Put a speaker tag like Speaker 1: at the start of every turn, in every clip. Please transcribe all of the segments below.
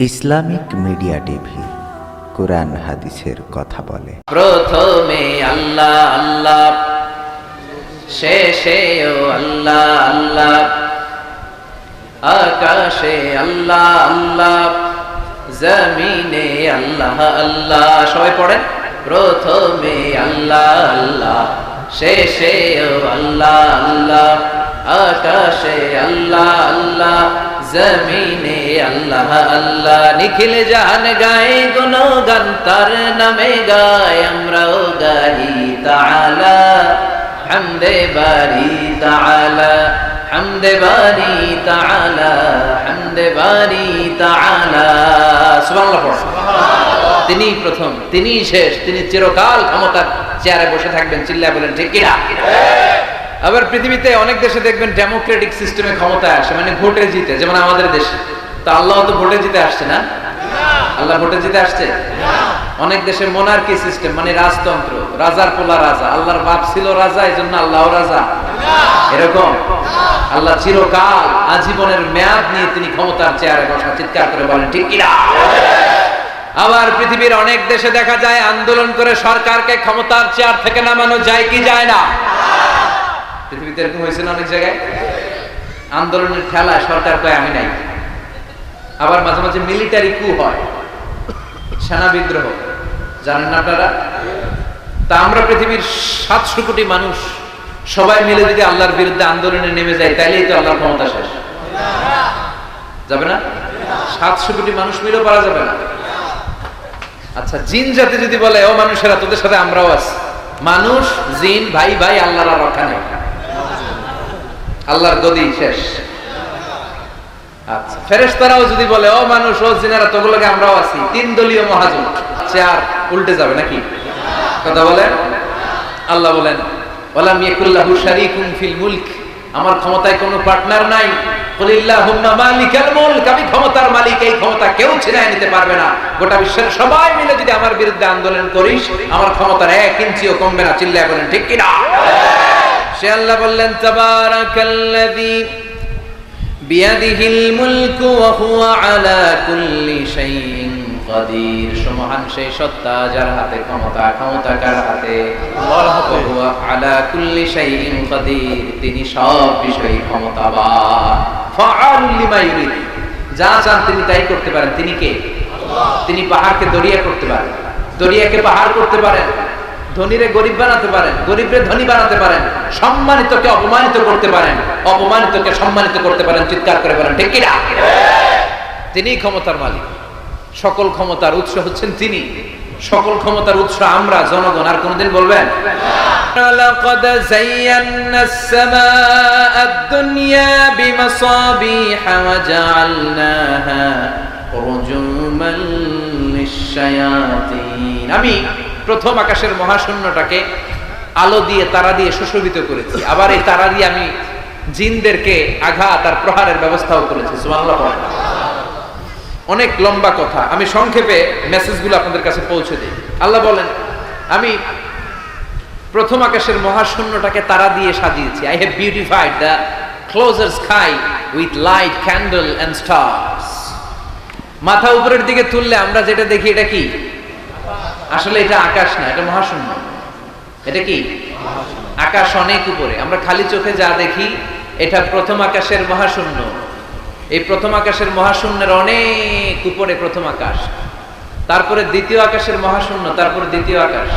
Speaker 1: Islamic media TV কুরআন হাদিসের কথা বলে।
Speaker 2: প্রথমে আল্লাহ আল্লাহ, শেষেও আল্লাহ আল্লাহ, আকাশে আল্লাহ আল্লাহ, জমিনে আল্লাহ আল্লাহ। সবাই পড়েন, প্রথমে আল্লাহ আল্লাহ, শেষেও আল্লাহ আল্লাহ, আকাশে আল্লাহ আল্লাহ, জমিনে আল্লাহ আল্লাহ। নিখিল জান গায়ে গুণগান তার নামে গায়, আমরাও গাই তাআলা হামদে বারি তাআলা, হামদে বারি তাআলা, হামদে বারি তাআলা। সুবহানাল্লাহ পড়ো। তিনিই প্রথম, তিনিই শেষ, তিনি চিরকাল ক্ষমতার চেয়ারে বসে থাকবেন। চিল্লায় বলেন ঠিক কিনা? আবার পৃথিবীতে অনেক দেশে দেখবেন ডেমোক্রেটিক সিস্টেমে ক্ষমতায় আসে, মানে ভোটে জিতে, যেমন আমাদের দেশে। তো আল্লাহ তো ভোটে জিতে আসছে না? আল্লাহ ভোটে জিতে আসছে? অনেক দেশে মোনার্কি সিস্টেম, মানে রাজতন্ত্র, রাজার পোলা রাজা, আল্লাহর বাপ ছিল রাজা, এই জন্য আল্লাহও রাজা, এরকম? আল্লাহ চিরকাল আজীবনের মেয়াদ নিয়ে তিনি ক্ষমতার চেয়ারে বসা। চিৎকার করে বলেন ঠিক কিনা? আবার পৃথিবীর অনেক দেশে দেখা যায় আন্দোলন করে সরকারকে ক্ষমতার চেয়ার থেকে নামানো যায় কি যায় না? পৃথিবীতে এরকম হয়েছে না অনেক জায়গায়? আন্দোলনের খেলায় সরকার কয় আমি নাই। আবার মাঝে মাঝে মিলিটারি কু হয়, সেনা বিদ্রোহ, জানেন না আপনারা? তা আমরা পৃথিবীর 700 কোটি মানুষ সবাই মিলে যদি আল্লাহর বিরুদ্ধে আন্দোলনে নেমে যায়, তাইলেই তো আল্লাহর ক্ষমতা শেষ যাবে না? 700 কোটি মানুষ মিলেও পারা যাবে না। আচ্ছা, জিন জাতি যদি বলে ও মানুষেরা তোদের সাথে আমরাও আছি, মানুষ জিন ভাই ভাই, আল্লাহর আর রক্ষা নেই, আল্লাহর গদি শেষ। আচ্ছা, ফেরেশতারাও যদি বলে ও মানুষ ও জিনেরা তোগুলোকে আমরাও আছি, 3 দলীয় মহাজোট, চেয়ার উল্টে যাবে নাকি? কথা বলেন। আল্লাহ বলেন ওয়ালাম ইয়াকুল্লাহু শারীকুন ফিল মুলক, আমার ক্ষমতায় কোনো পার্টনার নাই। কুলিল্লাহুম্মা মালিকাল মুলক, আমি ক্ষমতার মালিক, এই ক্ষমতা কেউ ছিনায় নিতে পারবে না। গোটা বিশ্বের সবাই মিলে যদি আমার বিরুদ্ধে আন্দোলন করিস, আমার ক্ষমতার 1 ইঞ্চিও কমবে না। চিল্লায় বলেন ঠিক কি না? সে আল্লাহ বললেন তাবারাকাল্লাযী বিয়াদিহিল মুলকু ওয়া হুয়া আলা কুল্লি শাইইন কাদির। সুবহান সেই সত্তা যার হাতে ক্ষমতা, ক্ষমতা কার হাতে? আল্লাহর হাতে। ওয়া হুয়া আলা কুল্লি শাইইন কাদির, তিনি সব বিষয়ে ক্ষমতাবান। ফাআলুল লিমা ইউরিদ, যা চান তিনি তাই করতে পারেন। তিনি কে? আল্লাহ। তিনি পাহাড়কে দরিয়া করতে পারেন, দরিয়াকে পাহাড় করতে পারেন, ধনীরে গরিব বানাতে পারেন, গরিবরে ধনী বানাতে পারেন, সম্মানিতকে অপমানিত করতে পারেন, অপমানিতকে সম্মানিত করতে পারেন। চিৎকার করে বলেন ঠিক কি না? তিনি ক্ষমতার মালিক। সকল ক্ষমতার উৎস হচ্ছেন তিনি, সকল ক্ষমতার উৎস আমরা জনগণ। আর কোনদিন বলবেন লাকাদ যায়্যানাস সামাআদ দুনিয়া বিমাসাবিহা ওয়া জাআলনাহা রুজুমান লিশ-শায়াতিন। আমি প্রথম আকাশের মহাশূন্যটাকে আলো দিয়ে, তারা দিয়ে সুশোভিত করেছি। আবার এই তারা দিয়ে আমি জিনদেরকে আঘাত আর প্রহারের ব্যবস্থাও করেছি। সুবহানাল্লাহ। অনেক লম্বা কথা, আমি সংক্ষেপে মেসেজগুলো আপনাদের কাছে পৌঁছে দিই। আল্লাহ বলেন আমি প্রথম আকাশের মহাশূন্যটাকে তারা দিয়ে সাজিয়েছি। I have beautified the closer sky with light, candle and stars. মাথা উপরের দিকে তুললে আমরা যেটা দেখি এটা কি? আসলে এটা আকাশ না, এটা মহাশূন্য। এটা কি? আকাশ অনেক উপরে, আমরা খালি চোখে যা দেখি এটা প্রথম আকাশের মহাশূন্য। এই প্রথম আকাশের মহাশূন্যের অনেক উপরে প্রথম আকাশ, তারপরে দ্বিতীয় আকাশের মহাশূন্য, তারপরে দ্বিতীয় আকাশ,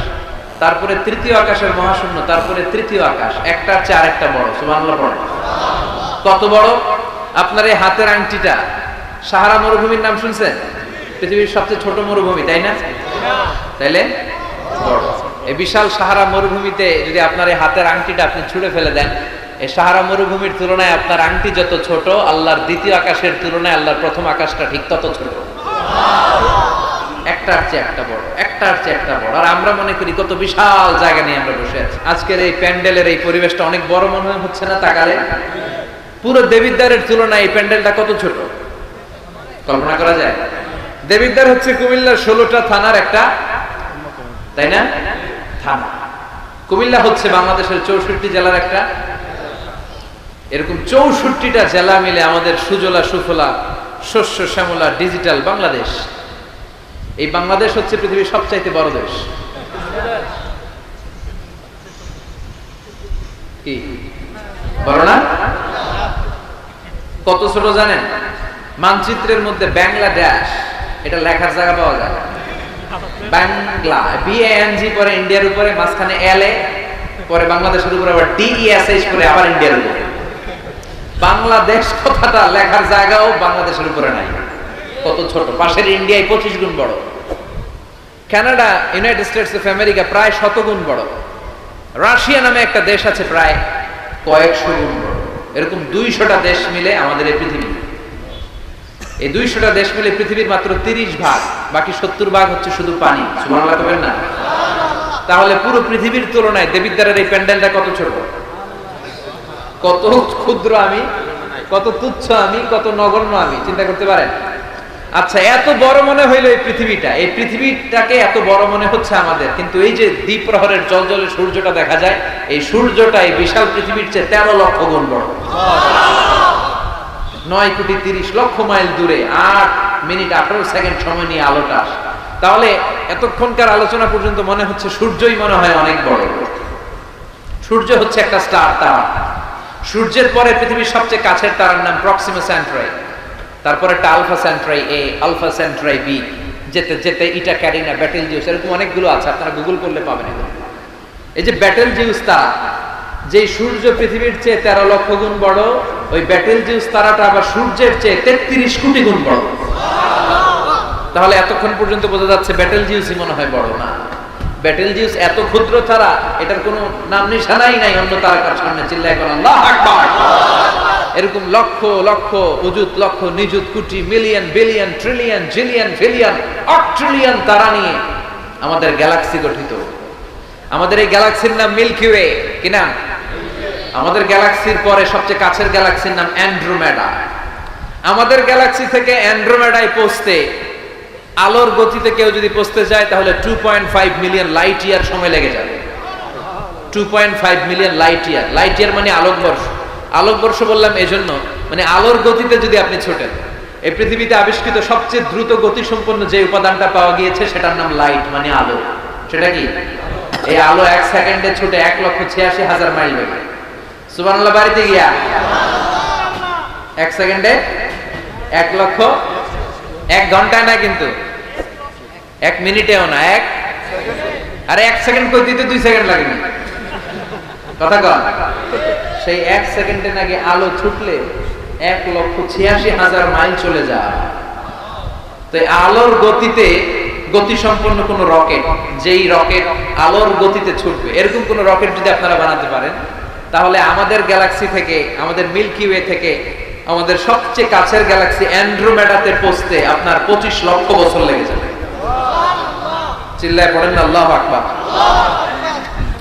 Speaker 2: তারপরে তৃতীয় আকাশের মহাশূন্য, তারপরে তৃতীয় আকাশ। একটার চেয়ে আরেকটা বড়। সুবহানাল্লাহ পড়ো। কত বড়? আপনার এই হাতের আংটিটা, সাহারা মরুভূমির নাম শুনছেন? পৃথিবীর সবচেয়ে ছোট মরুভূমি, তাই না? তাইলে বড়। এই বিশাল সাহারা মরুভূমিতে যদি আপনার এই হাতের আংটিটা আপনি ছুঁড়ে ফেলে দেন, এই সাহারা মরুভূমির তুলনায় আপনার আংটি যত ছোট, আল্লাহর দ্বিতীয় আকাশের তুলনায় আল্লাহর প্রথম আকাশটা ঠিক তত ছোট। একটার চেয়ে একটা বড়, একটার চেয়ে একটা বড়। আর আমরা মনে করি কত বিশাল জায়গা নিয়ে আমরা বসে আছি। আজকের এই প্যান্ডেলের এই পরিবেশটা অনেক বড় মনে হচ্ছে না? তাকালে পুরো দেবিদ্বারের তুলনায় এই প্যান্ডেলটা কত ছোট, কল্পনা করা যায়? দেবিদ্বার হচ্ছে কুমিল্লার 16টা থানার একটা, তাই না? থানা। কুমিল্লা হচ্ছে বাংলাদেশের 64 জেলার একটা। এরকম 64টা জেলা মিলে আমাদের সুজলা সুফলা শস্য শ্যামলা ডিজিটাল বাংলাদেশ। এই বাংলাদেশ হচ্ছে পৃথিবীর সবচাইতে বড় দেশ। কি বড় না? কত ছোট জানেন? মানচিত্রের মধ্যে বাংলাদেশ এটা লেখার জায়গা পাওয়া যায়। বাংলা BANG পরে ইন্ডিয়ার উপরে, মাঝখানে LA, পরে বাংলাদেশের উপরে আবার DESH করে আবার ইন্ডিয়ার উপরে। বাংলাদেশ কথাটা লেখার জায়গাও বাংলাদেশের উপরে নাই। কত ছোট! পাশের ইন্ডিয়ায় 25 গুণ বড়, Canada, United states of America প্রায় 100 গুণ বড়, রাশিয়া নামে একটা দেশ আছে প্রায় কয়েকশো গুণ বড়। এরকম 200টা দেশ মিলে আমাদের এই পৃথিবী। এই 200টা দেশ মিলে পৃথিবীর মাত্র 30 ভাগ, বাকি 70 ভাগ হচ্ছে শুধু পানি। সুবহানাল্লাহ বলেন না? তাহলে পুরো পৃথিবীর তুলনায় দেবিদ্বারের এই প্যান্ডেলটা কত ছোট, কত ক্ষুদ্র আমি, কত তুচ্ছ আমি, কত নগণ্য আমি, চিন্তা করতে পারেন? আচ্ছা, এত বড় মনে হইলো এই পৃথিবীটা, এই পৃথিবীটাকে এত বড় মনে হচ্ছে আমাদের, কিন্তু এই যে দ্বীপ্রহরের জলজলে সূর্যটা দেখা যায়, এই সূর্যটা এই বিশাল পৃথিবীর চেয়ে 13 লক্ষ গুণ বড়। 9,30,00,000 মাইল দূরে 8 মিনিট 18 সেকেন্ড সময় নিয়ে আলোটা আসে। তাহলে এতক্ষণকার আলোচনা পর্যন্ত মনে হচ্ছে সূর্যই মনে হয় অনেক বড়। সূর্য হচ্ছে একটা স্টার তারা। সূর্যের পরে পৃথিবীর সবচেয়ে কাছের তারার নাম প্রক্সিমা সেন্ট্রাই, তারপরে একটা alpha Centauri A, alpha Centauri B, যেতে যেতে ইটা ক্যারিনা, ব্যাটেল জিউস, এরকম অনেকগুলো আছে, আপনারা গুগল করলে পাবেন এগুলো। এই যে ব্যাটেল জিউস তারা, যে সূর্য পৃথিবীর চেয়ে 13 লক্ষ গুণ বড়, ওই ব্যাটেল জিউস তারাটা আবার সূর্যের চেয়ে 33 কোটি গুণ বড়। তাহলে এতক্ষণ পর্যন্ত বোঝা যাচ্ছে ব্যাটেল জিউসই মনে হয় বড় না। ব্যাটেল জিউস এত ক্ষুদ্র তারা, এটার কোনো নাম নিশানাই নাই অন্য তারকার সামনে। চিল্লায় বলেন আল্লাহু আকবার। এরকম লক্ষ লক্ষ অযুত লক্ষ নিযুত কোটি million billion trillion zillion billion অট্রিলিয়ন তারা নিয়ে আমাদের গ্যালাক্সি গঠিত। আমাদের এই গ্যালাক্সির নাম মিল্কি ওয়ে। কি নাম? আমাদের গ্যালাক্সির পরে সবচেয়ে কাছের গ্যালাক্সির নাম অ্যান্ড্রোমেডা। আমাদের গ্যালাক্সি থেকে অ্যান্ড্রোমেডায় পৌঁছতে আলোর গতিতে কেউ যদি পৌঁছতে যায় তাহলে 2.5 মিলিয়ন লাইট ইয়ার সময় লেগে যাবে। 2.5 million light year. Light year মানে আলোকবর্ষ। আলোকবর্ষ বললাম এজন্য, মানে আলোর গতিতে যদি আপনি ছোটেন, এই পৃথিবীতে আবিষ্কৃত সবচেয়ে দ্রুত গতি সম্পন্ন যে উপাদানটা পাওয়া গিয়েছে সেটার নাম লাইট, মানে আলো। সেটা কি? এই আলো 1 সেকেন্ডে ছুটে 1,86,000 মাইল বেগে। সুবহানাল্লাহ বাড়িতে গিয়া 1 সেকেন্ডে 1 লক্ষ, 1 ঘন্টায় না কিন্তু, 1 মিনিটেও না, আরে 1 সেকেন্ড কই দিতে 2 সেকেন্ড লাগে না, কথা কন। সেই 1 সেকেন্ডে নাকি আলো ছুটলে 1,86,000 মাইল চলে যায়। তো আলোর গতিতে গতি সম্পন্ন কোন রকেট, যেই রকেট আলোর গতিতে ছুটবে, এরকম কোন রকেট যদি আপনারা বানাতে পারেন, তাহলে আমাদের গ্যালাক্সি থেকে, আমাদের মিল্কি ওয়ে থেকে আমাদের সবচেয়ে কাছের গ্যালাক্সি অ্যান্ড্রোমেডাতে পৌঁছতে আপনার 25 লক্ষ বছর লেগে যাবে। চিল্লায় পড়েন আল্লাহু আকবার।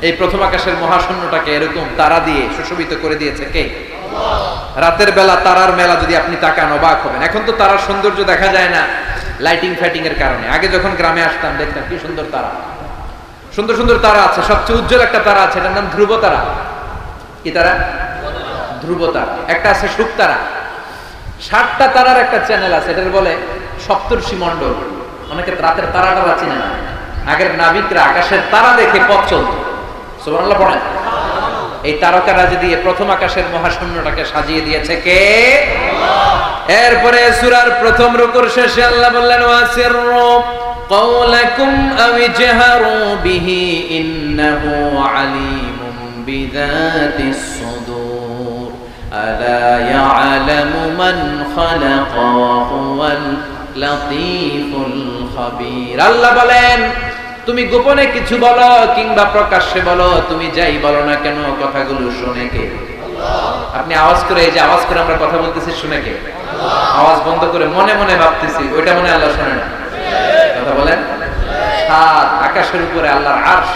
Speaker 2: এই প্রথম আকাশের মহাশূন্যটাকে এরকম তারা দিয়ে সুশোভিত করে দিয়েছে কে? রাতের বেলা তারার মেলা যদি আপনি তাকান অবাক হবেন। এখন তো তারার সৌন্দর্য দেখা যায় না লাইটিং ফাইটিং এর কারণে। আগে যখন গ্রামে আসতাম দেখতাম কি সুন্দর তারা, সুন্দর সুন্দর তারা আছে। সবচেয়ে উজ্জ্বল একটা তারা আছে, এটার নাম ধ্রুব তারা। কি তারা? ধ্রুব তারা। একটা আছে শুকতারা। 7টা তারার একটা চ্যানেল আছে, এটার বলে সপ্তর্ষি মণ্ডল। অনেকে রাতের তারাটা চিনে না। আগের নাবিকরা আকাশের তারা দেখে পথ চলত। সুবহানাল্লাহ পড়েন। এই তারকারাজি দিয়ে প্রথম আকাশের মহাশূন্যটাকে সাজিয়ে দিয়েছে কে? এরপরে সূরার প্রথম রুকুর শেষে আল্লাহ বললেন ওয়াসিররু কাওলাকুম আও জাহারু বিহি ইন্নাহু আলিমুম বিযাতিস সুদূর আলা ইয়ালামু মান খালাকা ওয়াল লাতীফুল খাবীর। আল্লাহ বলেন তুমি গোপনে কিছু বলো কিংবা প্রকাশ্যে বলো, তুমি যাই বলো না কেন কথাগুলো শুনে কে? আপনি আওয়াজ করে, এই যে আওয়াজ করে আমরা কথা বলতেছি, শুনে কে? আওয়াজ বন্ধ করে মনে মনে ভাবতেছি, ওইটা মনে আল্লাহ শুনে না? কথা বলেন। 7 আকাশের উপরে আল্লাহর আরশ,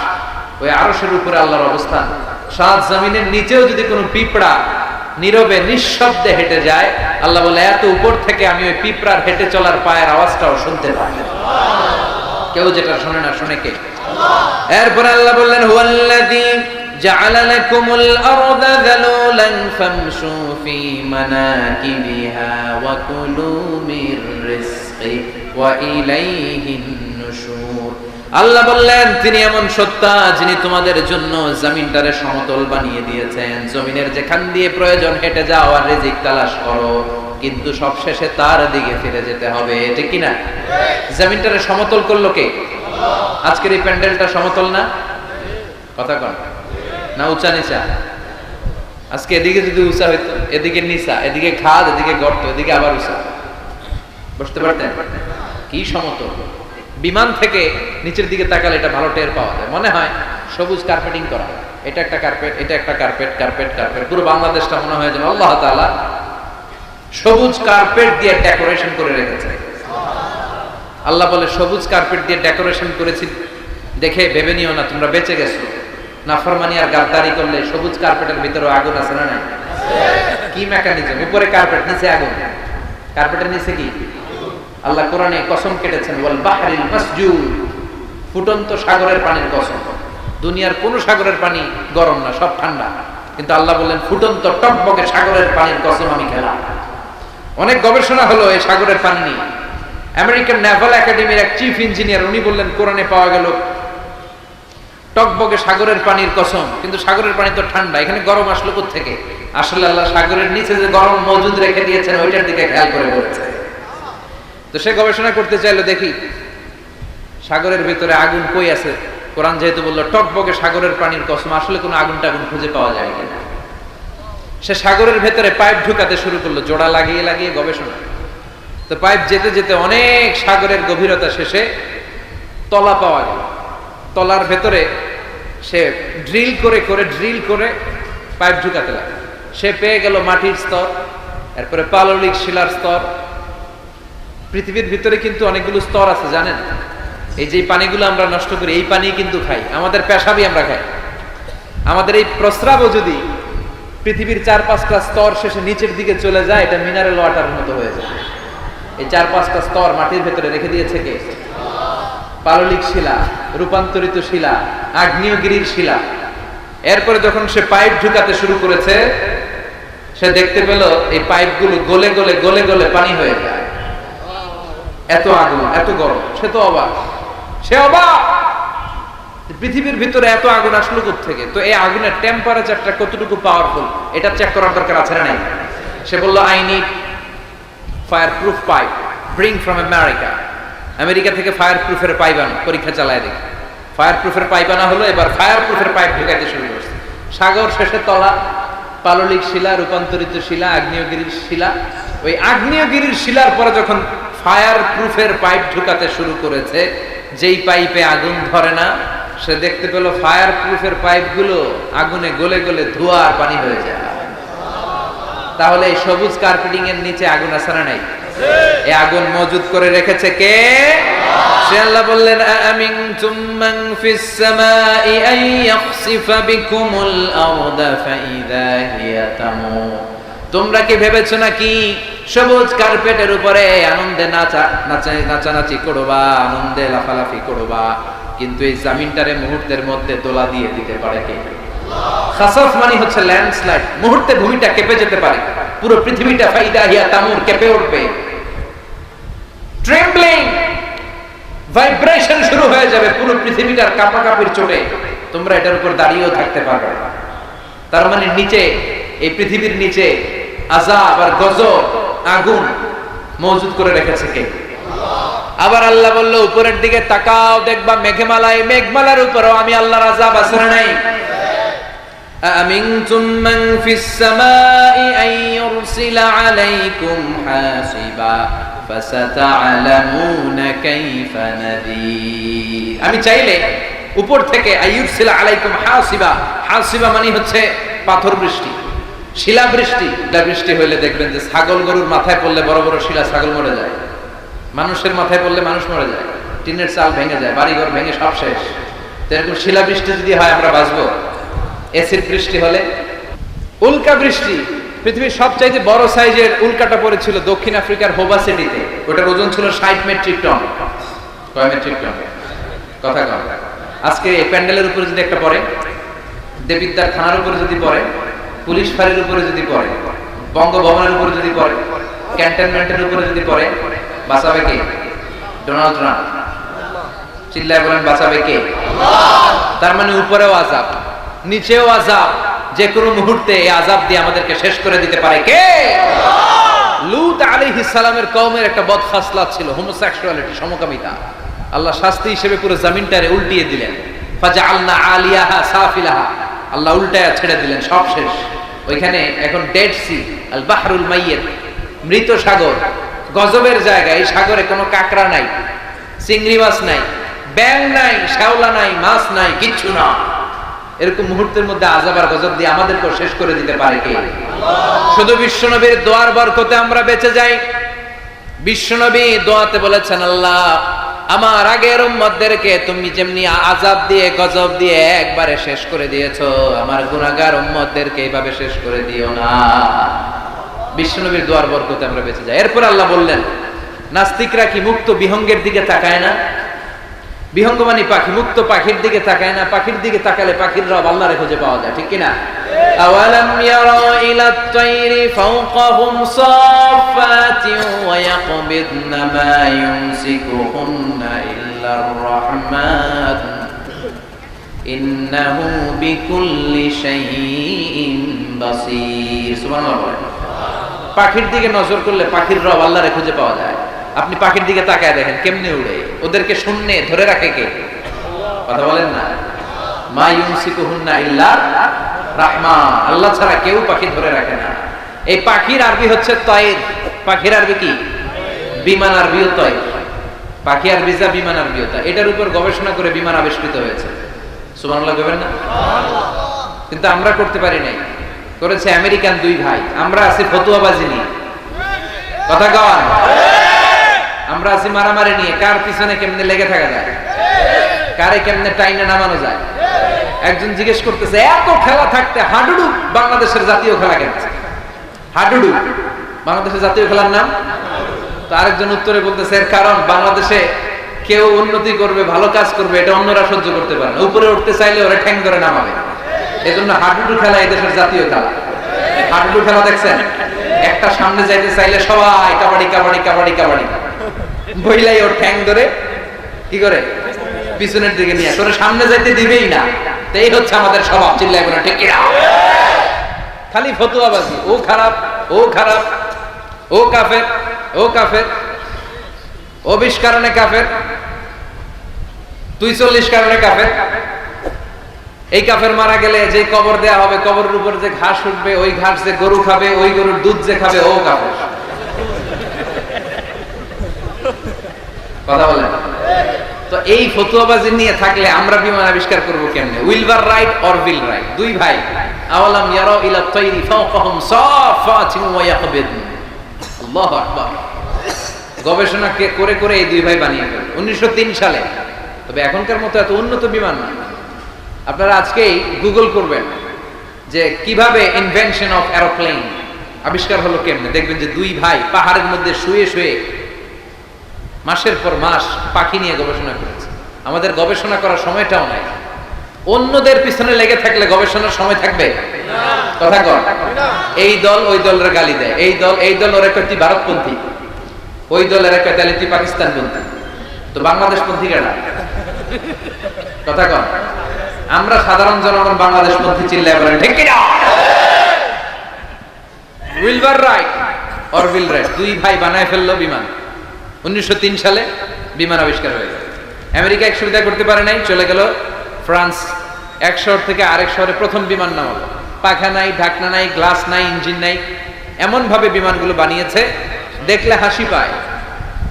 Speaker 2: ওই আরশের উপরে আল্লাহর অবস্থান। 7 জমিনের নিচেও যদি কোনো পিঁপড়া নীরবে নিঃশব্দে হেঁটে যায়, আল্লাহ বলে এত উপর থেকে আমি ওই পিঁপড়ার হেঁটে চলার পায়ের আওয়াজটাও শুনতে পাই। কেউ যেটা শোনে না, শুনে কে? এরপর আল্লাহ বললেন হুয়াল্লাযী জাআলা লাকুমুল আরদা যালুলান ফামশু ফি মানাকিবিহা ওয়া কুলু মির রিজকি ওয়া ইলাইহিন নুশুর। আল্লাহ বললেন তিনি এমন সত্তা যিনি তোমাদের জন্য জমিনটারে সমতল বানিয়ে দিয়েছেন। জমিনের যেখান দিয়ে প্রয়োজন হেঁটে যাও আর রিজিক তালাশ করো, কিন্তু সবশেষে তার দিকে ফিরে যেতে হবে, ঠিক কিনা? জমিনটারে সমতল করলো কে? আজকের এই প্যান্ডেলটা সমতল না? কথা কন না উঁচা নিচা? আজকে এদিকে যদি উঁচা হইতো, এদিকে নিচা, এদিকে খাদ, এদিকে গর্ত, এদিকে আবার উঁচা, বসতে পারতেন? কি সমতল! বিমান থেকে নিচের দিকে তাকালে এটা ভালো টের পাওয়া যায়, মনে হয় সবুজ কার্পেটিং করা, এটা একটা কার্পেট, এটা একটা কার্পেট, কার্পেট কার্পেট, পুরো বাংলাদেশটা মনে হয় যেন আল্লাহ তাআলা সবুজ কার্পেট দিয়ে ডেকোরেশন করে রেখেছে। আল্লাহ বলে সবুজ কার্পেট দিয়ে ডেকোরেশন করেছি দেখে ভেবে নিও না তোমরা বেঁচে গেছো। নাফরমানি আর গাদ্দারি করলে সবুজ কার্পেটের ভিতরে আগুন আছে না নাই? কি মেকানিজম? উপরে কার্পেট, নিচে আগুন। কার্পেটের নিচে কি? আল্লাহ কোরআনে কসম কেটেছেন, ওয়াল বাহরিল মাসজুর, ফুটন্ত সাগরের পানির কসম। দুনিয়ার কোন সাগরের পানি গরম না, সব ঠান্ডা, কিন্তু আল্লাহ বললেন ফুটন্ত টকবকে সাগরের পানির কসম আমি খেলাম। অনেক গবেষণা হলো এই সাগরের পানি নিয়ে। আমেরিকান নেভাল একাডেমির এক চিফ ইঞ্জিনিয়ার উনি বললেন কোরআনে পাওয়া গেল টকবকে সাগরের পানির কসম, কিন্তু সাগরের পানি তো ঠান্ডা, এখানে গরম আসলো কোত্থেকে? আসলে আল্লাহ সাগরের নিচে যে গরম মজুদ রেখে দিয়েছেন ওইটার দিকে খেয়াল করে বলেছে। তো সে গবেষণা করতে চাইলো দেখি সাগরের ভিতরে আগুন কই আছে। কোরআন যেহেতু বললো টকবকে সাগরের পানির কসম, আসলে কোনো আগুন টাগুন খুঁজে পাওয়া যায় কিনা। সে সাগরের ভেতরে পাইপ ঢুকাতে শুরু করলো, জোড়া লাগিয়ে লাগিয়ে গবেষণা। তো পাইপ যেতে যেতে অনেক সাগরের গভীরতা শেষে তলা পাওয়া গেল। তলার ভেতরে সে ড্রিল করে পাইপ ঢুকাতে লাগলো। সে পেয়ে গেল মাটির স্তর, এরপরে পাললিক শিলার স্তর। পৃথিবীর ভিতরে কিন্তু অনেকগুলো স্তর আছে জানেন? এই যে পানিগুলো আমরা নষ্ট করি, এই পানি কিন্তু খাই, আমাদের পেশাবই আমরা খাই। আমাদের এই প্রস্রাবও যদি পৃথিবীর 4-5টা স্তর শেষে নিচের দিকে চলে যায়, এটা মিনারেল ওয়াটারের মতো হয়ে যায়। এই 4-5টা স্তর মাটির ভেতরে রেখে দিয়েছে কে? পাললিক শিলা, রূপান্তরিত শিলা, আগ্নেয়গিরির শিলা। এরপরে যখন সে পাইপ ঢুকাতে শুরু করেছে, সে দেখতে পেল এই পাইপগুলো গলে গলে গলে গলে পানি হয়ে যায়। এত আগুন, এত গরম। সে তো অবাক, সে অবাক পৃথিবীর ভিতরে এত আগুন আসলো কোত্থেকে। তো এই আগুনের টেম্পারেচারটা কতটুকু পাওয়ারফুল এটা চেক করার দরকার আছে না নাই? সে বলল I need fireproof pipe, bring from America. America থেকে ফায়ারপ্রুফের পাইপ আনো, পরীক্ষা চালায় দেখি। ফায়ারপ্রুফের পাইপ আনা হলো, এবার ফায়ারপ্রুফের পাইপ ঢুকাইতে শুরু করছে। সাগর শেষে তলা, পাললিক শিলা, রূপান্তরিত শিলা, আগ্নেয়গিরির শিলা। ওই আগ্নেয়গিরির শিলার পরে যখন ফায়ার প্রুফের পাইপ ঢুকাতে শুরু করেছে, যেই পাইপে আগুন ধরে না, সে দেখতে পেল ফায়ার প্রুফের পাইপগুলো আগুনে গলে গলে ধোঁয়া আর পানি হয়ে যায়। তাহলে এই সবুজ কার্পেটিং এর নিচে আগুন আছে না নাই? এই আগুন মজুদ করে রেখেছে কে? সে আল্লাহ বললেন আমিনতুম মান ফিস সামাই আন ইয়াখসিফা বিকুমুল আরদা ফাইযা হিয়া তামুর। তোমরা কি ভেবেছো নাকি সবুজ কার্পেটের উপরে আনন্দে নাচানাচি করবা, আনন্দে লাফালাফি করবা, কিন্তু এই জমিনটারে মুহূর্তের মধ্যে দোলা দিয়ে দিতে পারে কে? খাসাফ মানে হচ্ছে ল্যান্ডস্লাইড, মুহূর্তে ভূমিটা কেঁপে যেতে পারে, পুরো পৃথিবীটা ফাইদা হিয়া তামুর কেঁপে উঠবে, ট্রেম্বলিং, ভাইব্রেশন শুরু হয়ে যাবে, পুরো পৃথিবীটার কাঁপাকাঁপির চোটে তোমরা এটার উপর দাঁড়িয়েও থাকতে পারবে না। তার মানে নিচে, এই পৃথিবীর নিচে আযাব আর গজব, আগুন মজুদ করে রেখেছে কে? আবার আল্লাহ বলল উপরের দিকে তাকাও, দেখবা মেঘমালায়, মেঘমালার উপরেও আমি আল্লাহর আযাব আছে না নাই? আমিনতুম মান ফিস সামাই আন ইউরসিলা আলাইকুম হাসিবা ফাসাতা'লামুনা কাইফা নাযীর। আমি চাইলে উপর থেকে আইয়ুরসিলা আলাইকুম হাসিবা, হাসিবা মানে হচ্ছে পাথর বৃষ্টি, শিলা বৃষ্টি। বৃষ্টি হইলে দেখবেন যে ছাগল গরুর মাথায় পড়লে বড় বড় শিলা, ছাগল মরে যায়। মানুষের মাথায় পড়লে মানুষ মরে যায়, টিনের চাল ভেঙে যায়, বাড়িঘর ভেঙে সব শেষ। এরকম শিলা বৃষ্টি যদি হয় আমরা বাঁচবো? এসিড বৃষ্টি হলে, উল্কা বৃষ্টি, পৃথিবীর সবচাইতে বড় সাইজের উল্কাটা পড়েছিল দক্ষিণ আফ্রিকার হোবা সিটিতে। ওটার ওজন ছিল 60 মেট্রিক টন। কয় মেট্রিক টন? কথা কম। আজকে এই প্যান্ডেলের উপরে যদি একটা পড়ে, দেবিদ্যার থানার উপরে যদি পড়ে, পুলিশ ফাঁড়ির উপরে যদি পড়ে, বঙ্গভবনের উপরে যদি পড়ে, ক্যান্টনমেন্টের উপরে যদি পড়ে, বাঁচাবে কে? Donald Trump. চিল্লায় বলেন বাঁচাবে কে? তার মানে উপরেও আযাব, নিচেও আযাব, যে কোনো মুহূর্তে এই আযাব দিয়ে আমাদেরকে শেষ করে দিতে পারে কে? লূত আলাইহিস সালামের কওমের একটা বদখাসলাত ছিল, হোমোসেক্সুয়ালিটি, সমকামিতা। আল্লাহ শাস্তি হিসেবে পুরো জমিনটারে উল্টিয়ে দিলেন। ফাজআলনা আলিয়াহা সাফিলাহা, আল্লাহ উল্টায়া ছেড়ে দিলেন, সব শেষ। ওইখানে এখন ডেড সি, আল বাহরুল মাইয়িত, মৃত সাগর, গজবের জায়গা। এই সাগরে কোনো কাঁকড়া নাই, চিংড়ি মাছ নাই, ব্যাঙ নাই, শ্যাওলা নাই, মাছ নাই, কিচ্ছু না। এরকম মুহূর্তের মধ্যে আযাব আর গজব দিয়ে আমাদেরকে শেষ করে দিতে পারে কে? শুধু বিশ্বনবীর দোয়ার বরকতে আমরা বেঁচে যাই। বিশ্বনবী দোয়াতে বলেছেন, আল্লাহ আমার আগের উম্মতদেরকে তুমি যেমনি আযাব দিয়ে গজব দিয়ে একবারে শেষ করে দিয়েছো, আমার গুনাহগার উম্মতদেরকে এইভাবে শেষ করে দিও না। বিশ্বনবীর দোয়ার বরকতে আমরা বেঁচে যাই। এরপর আল্লাহ বললেন, নাস্তিকরা কি মুক্ত বিহঙ্গের দিকে তাকায় না? বিহঙ্গ মানে পাখি, মুক্ত পাখির দিকে তাকায় না? পাখির দিকে তাকালে পাখির রব আল্লাহরে খুঁজে পাওয়া যায়, ঠিক কিনা? আওয়ালাম ইয়ারাউ ইলাত তায়রি ফাওকাহুম সাফাতিন ওয়া ইয়াকবিদনা মা ইউমসিকুহুন্না ইল্লার রাহমান ইন্নাহু বিকুল্লি শাইইন বাসীর। সুবহানাল্লাহ। পাখির দিকে নজর করলে পাখির রব আল্লাহরে খুঁজে পাওয়া যায়। আপনি পাখির দিকে তাকায় দেখেন কেমনে উড়ে, ওদেরকে শূন্যে ধরে রাখে কে? কথা বলেন না। মা ইউমসিকুহুন্না ইল্লার রাহমান, আল্লাহ ছাড়া কেউ পাখি ধরে রাখে না। এই পাখির আরবি হচ্ছে তয়র। পাখির আরবি কি? বিমান আরবিও তয়র। পাখি আরবি যা, বিমান আরবিও তা। এটার উপর গবেষণা করে বিমান আবিষ্কৃত হয়েছে। সুবহানাল্লাহ বলবেন না? কিন্তু আমরা করতে পারি নাই, করেছে আমেরিকান দুই ভাই। আমরা আছি ফতুয়াবাজি নিয়ে, কথা কন। আমরা আছি মারামারি নিয়ে, কার পিছনে কেমনে লেগে থাকা যায়, কারে কেমনে টাইনে নামানো যায়। একজন জিজ্ঞেস করতেছে, এত খেলা থাকতে হাডুডু বাংলাদেশের জাতীয় খেলা কেন? হাডুডু বাংলাদেশের জাতীয় খেলার নাম। তো আরেকজন উত্তরে বলতেছে, এর কারণ বাংলাদেশে কেউ উন্নতি করবে, ভালো কাজ করবে, এটা অন্যরা সহ্য করতে পারে না। উপরে উঠতে চাইলে ওরা ঠ্যাং ধরে নামাবে। এজন্য হাডুডু খেলা এই দেশের জাতীয় খেলা। হাডুডু খেলা দেখছেন? একটা সামনে যাইতে চাইলে সবাই কাবাডি কাবাডি কাবাডি কাবাডি, বইলাই ওর ঠ্যাং ধরে কি করে পিছনের দিকে নিয়ে তোরে সামনে যাইতে দিবেই না। তো এই হচ্ছে আমাদের স্বভাব। চিল্লাই বলে ঠিক কিনা? খালি ফতুয়াবাজি, ও খারাপ, ও খারাপ, ও কাফের, ও কাফের, ও 20 কারণে কাফের, তুই 40 কারণে কাফের। এই কাফের মারা গেলে যে কবর দেয়া হবে, কবরের উপর যে ঘাস উঠবে, ওই ঘাস যে গরু খাবে, ওই গরুর দুধ যে খাবে, ও কাফের। কথা বলেন। তো এই ফতুয়াবাজি নিয়ে থাকলে আমরা বিমান আবিষ্কার করব কেমনে? Wilbur right or bill right, দুই ভাই। আওয়ালাম ইয়ারাউ ইলাত তায়রি ফাওকাহুম সাফাতিন ওয়া ইয়াকবিদন। আল্লাহু আকবার। গবেষণা করে করে এই দুই ভাই বানিয়ে ফেলল 1903 সালে। তবে এখনকার মতো এত উন্নত বিমান না। আপনারা আজকেই গুগল করবেন যে কিভাবে ইনভেনশন অফ এরোপ্লেন আবিষ্কার হলো কেমনে, দেখবেন যে দুই ভাই পাহাড়ের মধ্যে শুয়ে শুয়ে মাসের পর মাস পাখি নিয়ে গবেষণা করেছে। আমাদের গবেষণা করার সময়টাও নাই। অন্যদের পিছনে লেগে থাকলে গবেষণার সময় থাকবে? কথা কর। এই দল ওই দলের গালি দেয়, এই দল ওরা কয় তুই ভারতপন্থী, ওই দলের কয় তাহলে তুই পাকিস্তানপন্থী। তো বাংলাদেশপন্থী কেনা? কথা কর। আমরা সাধারণ জনগণ বাংলাদেশপন্থী চিল্লায় বলেন ঠিক কিনা? Wilbur right or bill right, দুই ভাই বানায় ফেললো বিমান। 1903 সালে বিমান আবিষ্কার হয়ে গেল। আমেরিকা এক সুবিধা করতে পারে নাই, চলে গেল ফ্রান্স। এক শহর থেকে আরেক শহরে প্রথম বিমান নামালো। পাখা নাই, ঢাকনা নাই, গ্লাস নাই, ইঞ্জিন নাই, এমন ভাবে বিমানগুলো বানিয়েছে দেখলে হাসি পায়।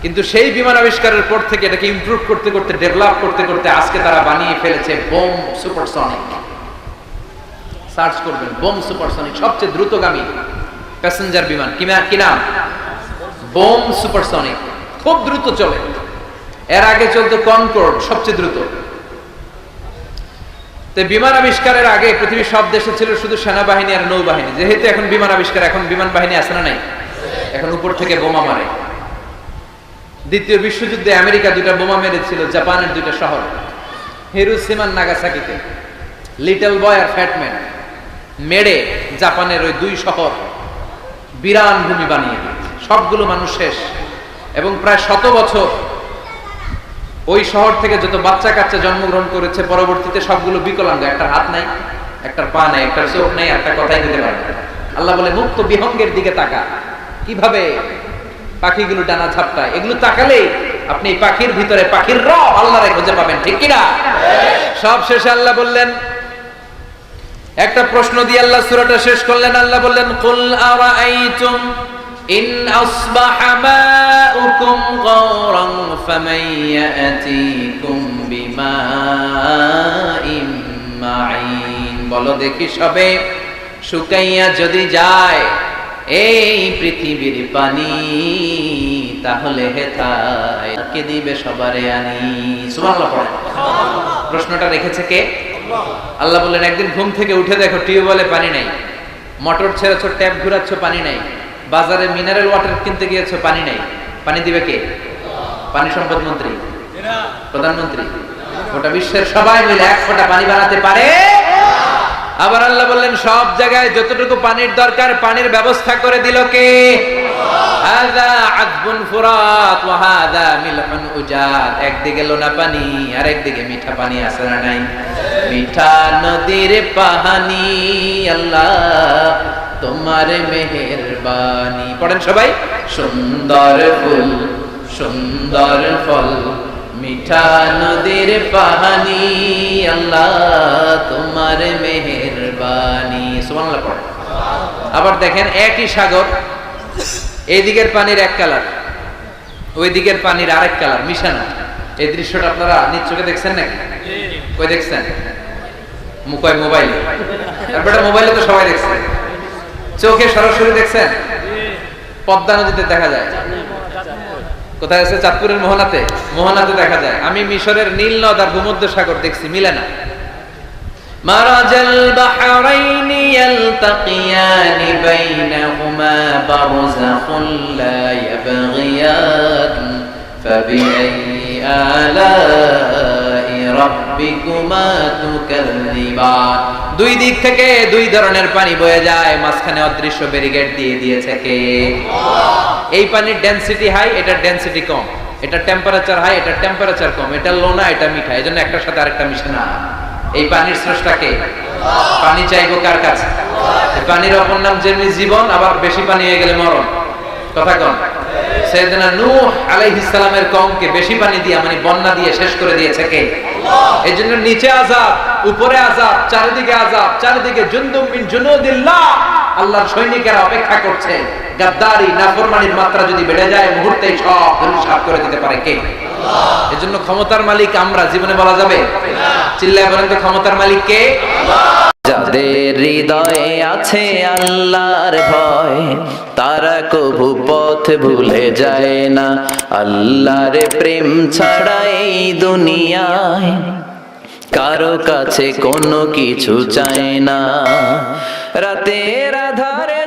Speaker 2: কিন্তু সেই বিমান আবিষ্কারের পর থেকে এটাকে ইমপ্রুভ করতে করতে, ডেভেলপ করতে করতে আজকে তারা বানিয়ে ফেলেছে বোম সুপারসনিক। সার্চ করবেন বোম সুপারসনিক, সবচেয়ে দ্রুতগামী প্যাসেঞ্জার বিমান। কি নাম? Bomb supersonic. খুব দ্রুত চলে। এর আগে চলতো কনকর্ড, সবচেয়ে দ্রুত। তো বিমান আবিষ্কারের আগে পৃথিবীর সব দেশে ছিল শুধু সেনাবাহিনী আর নৌবাহিনী। যেহেতু এখন বিমান আবিষ্কার, এখন বিমান বাহিনী আছে না নাই? এখন উপর থেকে বোমা মারে। দ্বিতীয় বিশ্বযুদ্ধে আমেরিকা দুইটা বোমা মেরেছিল জাপানের দুইটা শহর, হিরোশিমা আর নাগাসাকিতে। লিটল বয় আর ফ্যাটম্যান মেরে জাপানের ওই দুই শহর বিরান ভূমি বানিয়ে দিয়েছে, সবগুলো মানুষ শেষ। এবং প্রায় 100 বছর ওই শহর থেকে যত বাচ্চা কাচ্চা জন্মগ্রহণ করেছে পরবর্তীতে সবগুলো বিকলাঙ্গ, একটা হাত নাই, একটা পা নাই, একটা চোখ নাই, একটা কথাই দিতে পারে না। আল্লাহ বলে মুক্ত বিহঙ্গের দিকে তাকা, কিভাবে পাখিগুলো ডানা ঝাপটায়, এগুলো তাকালেই আপনি পাখির ভিতরে পাখির রব আল্লাহরে খুঁজে পাবেন, ঠিক কিনা? সব শেষে আল্লাহ বললেন, একটা প্রশ্ন দিয়ে আল্লাহ সূরাটা শেষ করলেন। আল্লাহ বললেন, কুল আরাআইতুম ইন আসবাহা মাউকুম গাওরান ফামান ইয়াতিকুম বিমাইন মাইন। বলো দেখি সবে, শুকাইয়া যদি যায় এই পৃথিবীর পানি, তাহলে হেথায় কে দিবে সবারে আনি? সুবহানাল্লাহ পড়ে। প্রশ্নটা রেখেছে কে? আল্লাহ বললেন, একদিন ঘুম থেকে উঠে দেখো টিউবওয়েলে পানি নাই, মোটর ছেড়েছো, ট্যাপ ঘুরাচ্ছ, পানি নাই, বাজারে মিনারেল ওয়াটার কিনতে গিয়েছো, পানি নাই, পানি দিবে কে? পানি সম্পদ মন্ত্রী, প্রধানমন্ত্রী, গোটা বিশ্বের সবাই মিলে এক ফোঁটা পানি বানাতে পারে? আবার আল্লাহ বললেন, সব জায়গায় যতটুকু পানির দরকার পানির ব্যবস্থা করে দিল কে? হাযা আযবুন ফুরাত ওয়া হাযা মিলহুন উজাত। একদিকে লোনা পানি আর একদিকে মিঠা পানি, আছে না নাই? মিঠা নদীর পানি, আল্লাহ তোমার মেহেরবানি। পড়েন সবাই, সুন্দর ফুল সুন্দর ফল, মিঠা নদীর পানি, আল্লাহ তোমার মেহেরবানি। সুবহানাল্লাহ পড়েন। আবার দেখেন, একই সাগর, এই দিকের পানির এক কালার, ওই দিকের পানির আরেক কালার, মিশানো। এই দৃশ্যটা আপনারা নিজ চোখে দেখছেন নাকি? কই দেখছেন? কয় মোবাইলে? তারপরে মোবাইলে তো সবাই দেখছে, চোখে সরাসরি দেখছেন? পদ্মা নদীতে দেখা যায়। কোথায় আছে? চাঁদপুরের মোহনাতে, মোহনাতে দেখা যায়। আমি মিশরের নীল নদ আর ভূমধ্য সাগর দেখছি, মিলে না। মারাজাল বাহরাইনি ইয়ালতাকিয়ানি বাইনাহুমা বারযাখুন লা ইয়াবগিয়ান ফাবিআইয়ি আলাই রাব্বিকুমা তুকাল্লিবান। দুই দিক থেকে দুই ধরনের পানি বয়ে যায়, মাঝখানে অদৃশ্য ব্যারিকেড দিয়ে দিয়েছে কে? এই পানির ডেনসিটি হাই, এটার ডেনসিটি কম, এটা টেম্পারেচার হাই, এটা টেম্পারেচার কম, এটা লোনা, এটা মিঠা, এজন্য একটার সাথে আরেকটা মিশে না। এই পানির স্রষ্টা কে? পানি চাইবো কার কাছে? পানির অপর নাম যেমনি জীবন, আবার বেশি পানি হয়ে গেলে মরণ। কথা কন। সাইয়েদনা নূহ আলাইহিস সালামের কওমকে বেশি পানি দিয়ে, মানে বন্যা দিয়ে শেষ করে দিয়েছে কে? আল্লাহ। এজন্য নিচে আযাব, উপরে আযাব, চারিদিকে আযাব, চারিদিকে জুনদুম মিন জুনুদিল্লাহ, আল্লাহর সৈনিকেরা অপেক্ষা করছে। গাদ্দারি নাফরমানির মাত্রা যদি বেড়ে যায়, মুহূর্তেই সব ধূলিসাৎ করে দিতে পারে কে? আল্লাহ। এজন্য ক্ষমতার মালিক আমরা, জীবনে বলা যাবে না। চিল্লায় বলেন তো, ক্ষমতার মালিক কে? আল্লাহ। যাদের হৃদয়ে আছে আল্লাহর ভয়, তারা কভু পথ ভুলে যায় না। আল্লাহর প্রেম ছাড়া এই দুনিয়ায় কারো কাছে কোনো কিছু চায় না। রাতের আধারে